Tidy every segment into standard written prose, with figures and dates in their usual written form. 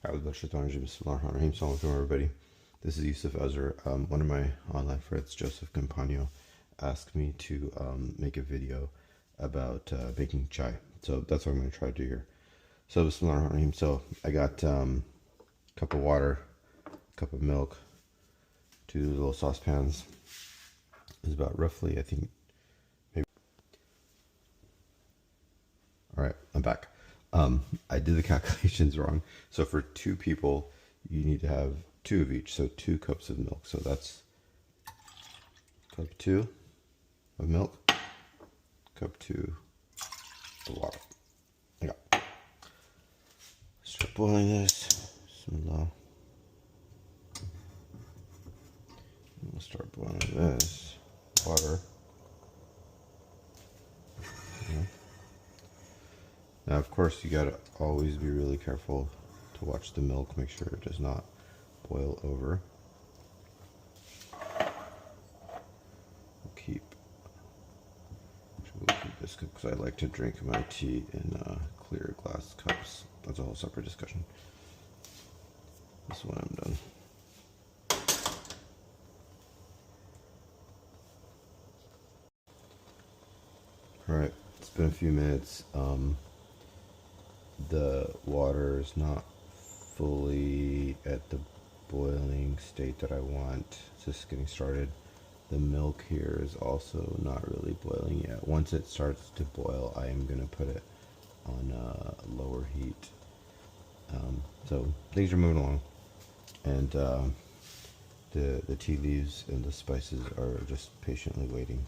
Everybody. This is Yusuf Azar. One of my online friends, Joseph Campagno, asked me to make a video about making chai. So that's what I'm going to try to do here. So Bismillahirrahmanirrahim. So I got a cup of water, cup of milk, two little saucepans. It's about roughly, I think, maybe. All right, I'm back. I did the calculations wrong. So for two people, you need to have two of each. So 2 cups of milk. So that's cup 2 of milk, cup 2 of water. Yeah. Start boiling this. Bismillah. We'll start boiling this water. Yeah. Now, of course, you gotta always be really careful to watch the milk, make sure it does not boil over. We'll keep this cup because I like to drink my tea in clear glass cups. That's a whole separate discussion. This one I'm done. Alright, it's been a few minutes. The water is not fully at the boiling state that I want. It's just getting started. The milk here is also not really boiling yet. Once it starts to boil, I am going to put it on lower heat. So things are moving along, and the tea leaves and the spices are just patiently waiting.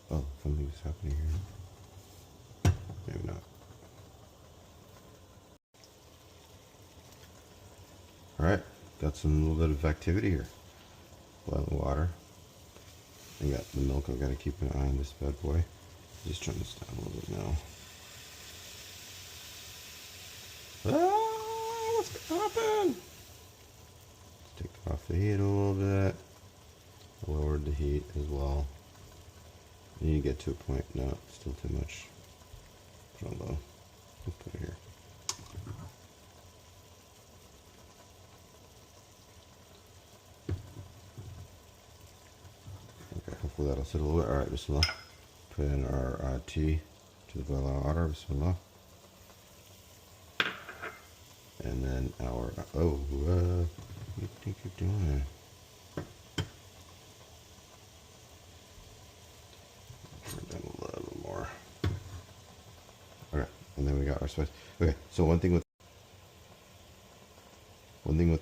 Oh, something's happening here. Maybe not. Alright, got some little bit of activity here. Boiling water. I got the milk. I've got to keep an eye on this bad boy. Just turn this down a little bit now. Ah, what's gonna happen? Let's take off the heat a little bit. I lowered the heat as well. And you get to a point. No, still too much. Put on low. Let's put it here. Hopefully that'll sit a little bit. Alright, bismillah. Put in our tea to the boiling water, bismillah. And then our, what do you think you're doing? Turn it down a little more. Okay, and then we got our spice. Okay, so one thing with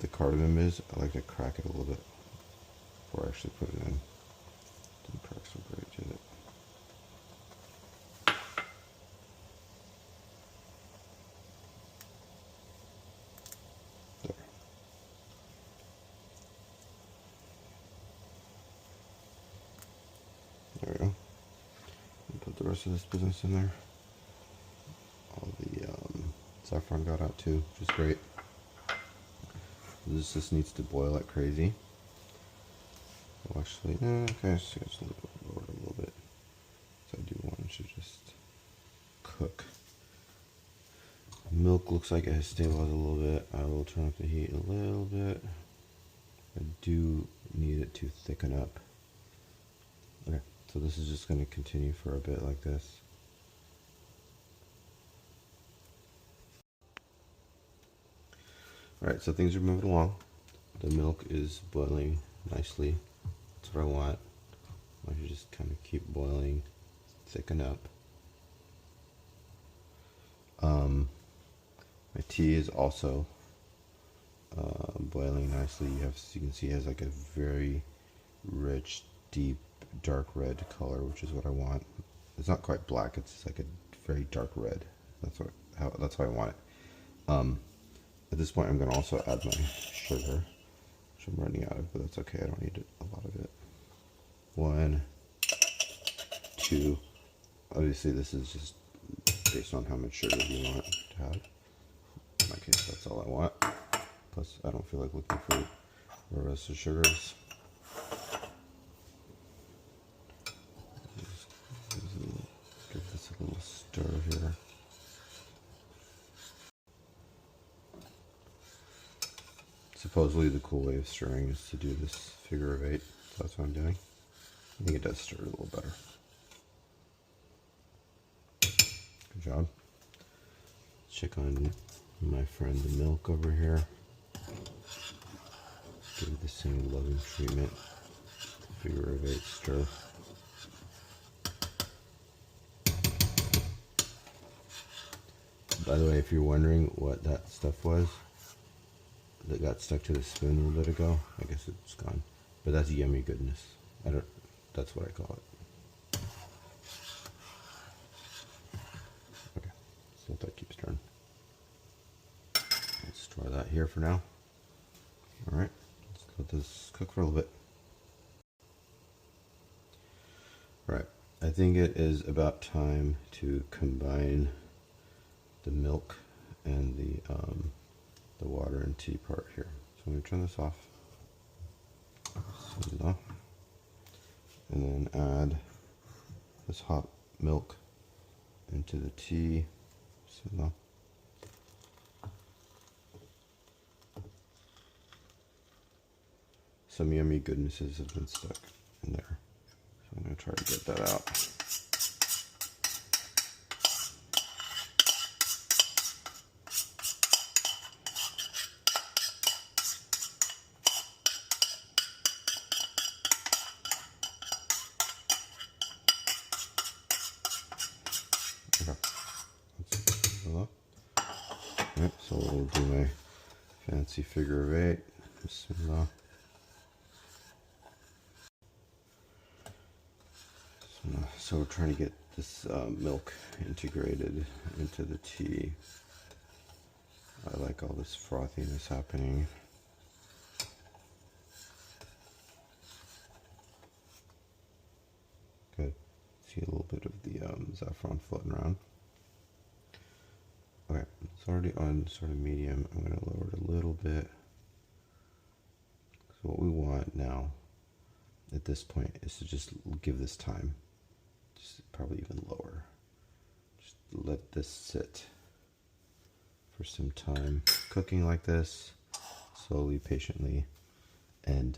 the cardamom is I like to crack it a little bit before I actually put it in. Didn't crack so great, did it? There. There we go. And put the rest of this business in there. All the saffron got out too, which is great. This just needs to boil like crazy. Well, actually, okay, so just lower it a little bit. So I do want it to just cook. Milk looks like it has stabilized a little bit. I will turn up the heat a little bit. I do need it to thicken up. Okay, so this is just going to continue for a bit like this. Alright, so things are moving along. The milk is boiling nicely. That's what I want. I should just kind of keep boiling, thicken up. My tea is also boiling nicely. You can see it has like a very rich, deep, dark red color, which is what I want. It's not quite black. It's like a very dark red. That's how I want it. At this point, I'm going to also add my sugar, which I'm running out of, but that's okay. I don't need a lot of it. 1, 2. Obviously, this is just based on how much sugar you want to have. In my case, that's all I want. Plus, I don't feel like looking for the rest of the sugars. Give this a little stir here. Supposedly the cool way of stirring is to do this figure of 8, so that's what I'm doing. I think it does stir a little better. Good job. Check on my friend the milk over here. Give it the same loving treatment. Figure of 8 stir. By the way, if you're wondering what that stuff was that got stuck to the spoon a little bit ago, I guess it's gone. But that's yummy goodness. That's what I call it. Okay, so let that keep stirring. Let's store that here for now. Alright, let's let this cook for a little bit. Right, I think it is about time to combine the milk and the water and tea part here. So I'm going to turn this off. And then add this hot milk into the tea. Some yummy goodnesses have been stuck in there. So I'm going to try to get that out. Alright, so we'll do my fancy figure of 8. Bismillah. So we're trying to get this milk integrated into the tea. I like all this frothiness happening. Good. See a little bit of the saffron floating around. Okay, it's already on sort of medium. I'm going to lower it a little bit. So what we want now at this point is to just give this time. Just probably even lower. Just let this sit for some time, cooking like this, slowly, patiently, and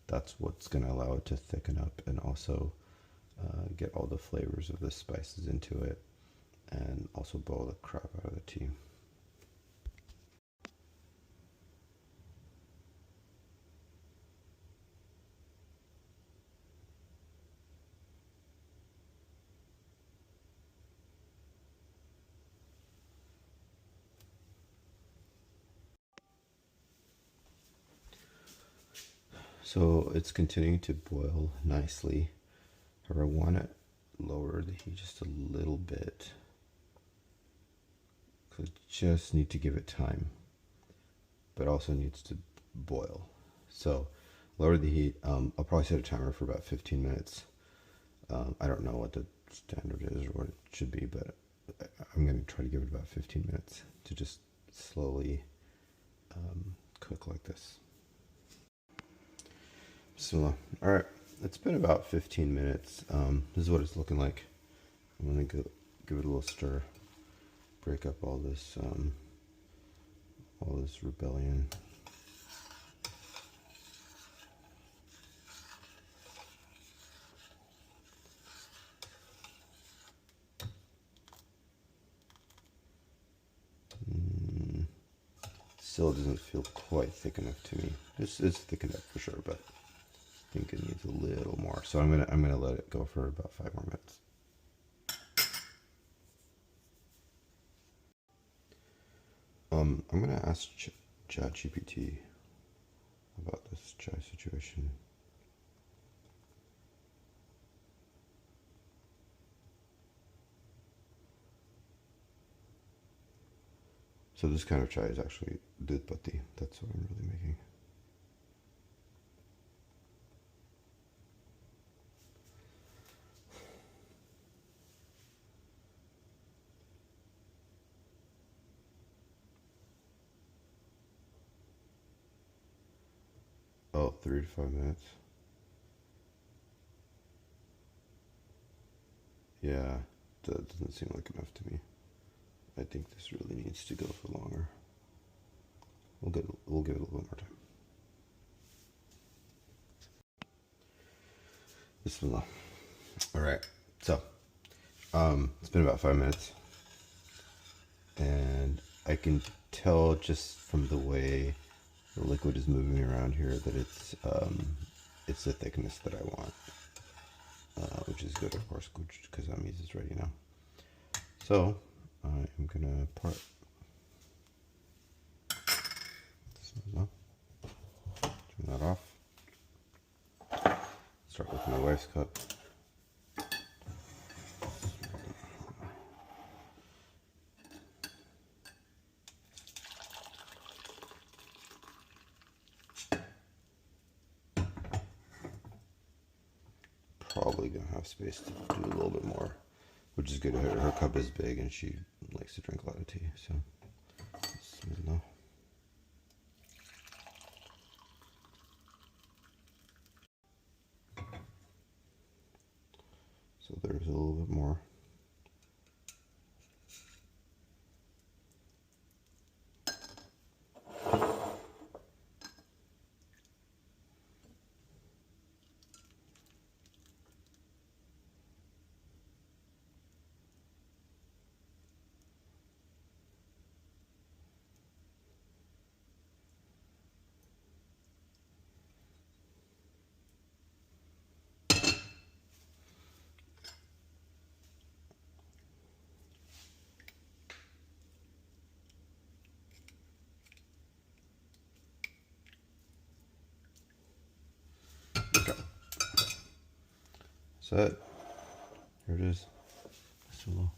that's what's going to allow it to thicken up and also get all the flavors of the spices into it, and also boil the crap out of the tea. So it's continuing to boil nicely. However, I want to lower the heat just a little bit. So just need to give it time, but also needs to boil. So lower the heat. I'll probably set a timer for about 15 minutes. I don't know what the standard is or what it should be, but I'm going to try to give it about 15 minutes to just slowly cook like this. So, alright, it's been about 15 minutes. This is what it's looking like. I'm going to give it a little stir, break up all this rebellion. Still doesn't feel quite thick enough to me. It's thick enough for sure, but I think it needs a little more. So I'm gonna let it go for about 5 more minutes. I'm gonna ask ChatGPT about this chai situation. So this kind of chai is actually patti. That's what I'm really making. Oh, 3 to 5 minutes. Yeah, that doesn't seem like enough to me. I think this really needs to go for longer. we'll give it a little bit more time. Bismillah. All right, so it's been about 5 minutes, and I can tell just from the way the liquid is moving around here that it's the thickness that I want, which is good, of course, because that means it's ready now. So I'm gonna part. Turn that off. Start with my wife's cup. Probably gonna have space to do a little bit more, which is good. Her cup is big and she likes to drink a lot of tea, so bismillah. So there's a little bit more. Okay. Set. Here it is. Bismillah.